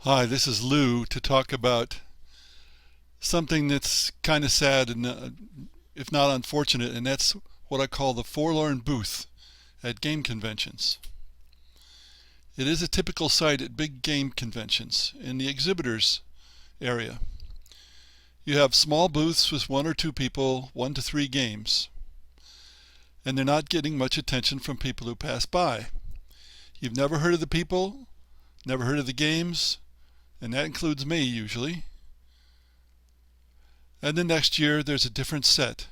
Hi, this is Lou to talk about something that's kind of sad and if not unfortunate, and that's what I call the forlorn booth at game conventions. It is a typical sight at big game conventions in the exhibitors area. You have small booths with one or two people, 1 to 3 games, and they're not getting much attention from people who pass by. You've never heard of the people, never heard of the games, and that includes me usually. And the next year there's a different set.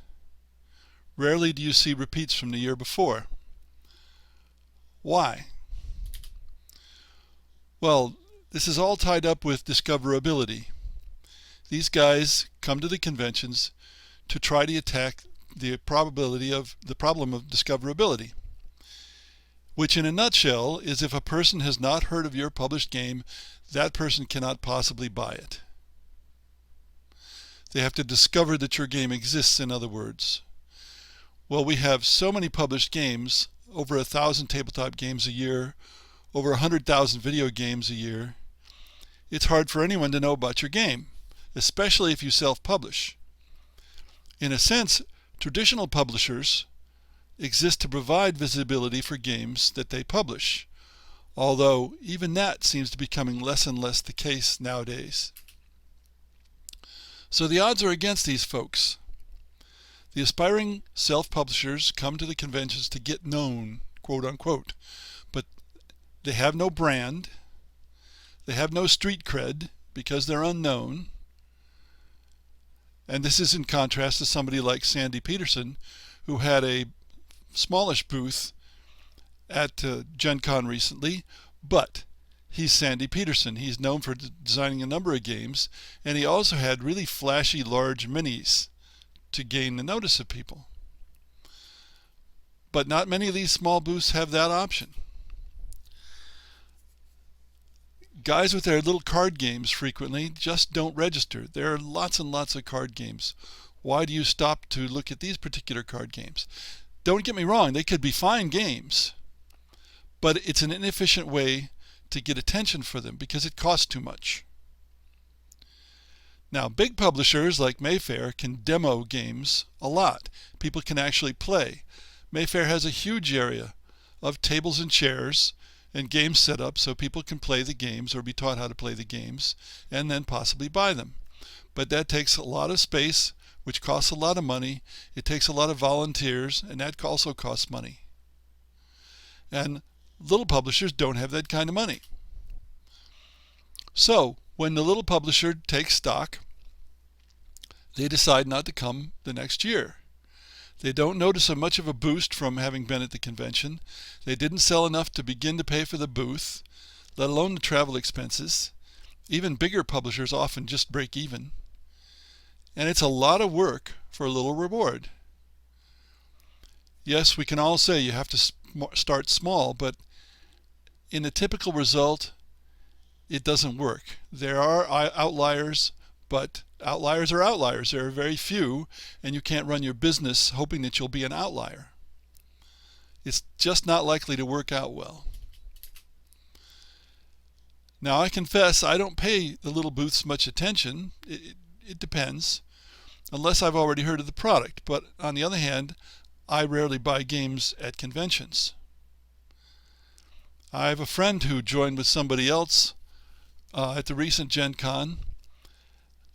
Rarely do you see repeats from the year before. Why? Well, this is all tied up with discoverability. These guys come to the conventions to try to attack the problem of discoverability, which in a nutshell is if a person has not heard of your published game, that person cannot possibly buy it. They have to discover that your game exists, in other words. Well, we have so many published games, over 1,000 tabletop games a year, over 100,000 video games a year. It's hard for anyone to know about your game, especially if you self-publish. In a sense, traditional publishers exist to provide visibility for games that they publish, although even that seems to be becoming less and less the case nowadays. So the odds are against these folks. The aspiring self-publishers come to the conventions to get known, quote unquote, but they have no brand, they have no street cred because they're unknown, and this is in contrast to somebody like Sandy Peterson, who had a smallish booth at Gen Con recently, but he's Sandy Peterson. He's known for designing a number of games, and he also had really flashy large minis to gain the notice of people. But not many of these small booths have that option. Guys with their little card games frequently just don't register. There are lots and lots of card games. Why do you stop to look at these particular card games? Don't get me wrong, they could be fine games, but it's an inefficient way to get attention for them because it costs too much. Now, big publishers like Mayfair can demo games a lot. People can actually play. Mayfair has a huge area of tables and chairs and games set up so people can play the games or be taught how to play the games and then possibly buy them. But that takes a lot of space, which costs a lot of money. It takes a lot of volunteers, and that also costs money. And little publishers don't have that kind of money. So when the little publisher takes stock, they decide not to come the next year. They don't notice much of a boost from having been at the convention. They didn't sell enough to begin to pay for the booth, let alone the travel expenses. Even bigger publishers often just break even. And it's a lot of work for a little reward. Yes, we can all say you have to start small, but in a typical result, it doesn't work. There are outliers, but outliers are outliers. There are very few, and you can't run your business hoping that you'll be an outlier. It's just not likely to work out well. Now, I confess I don't pay the little booths much attention. It depends, unless I've already heard of the product. But on the other hand, I rarely buy games at conventions. I have a friend who joined with somebody else at the recent Gen Con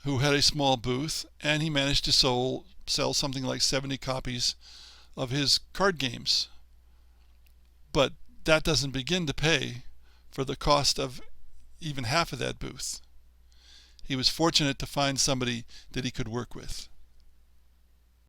who had a small booth, and he managed to sell something like 70 copies of his card games. But that doesn't begin to pay for the cost of even half of that booth. He was fortunate to find somebody that he could work with.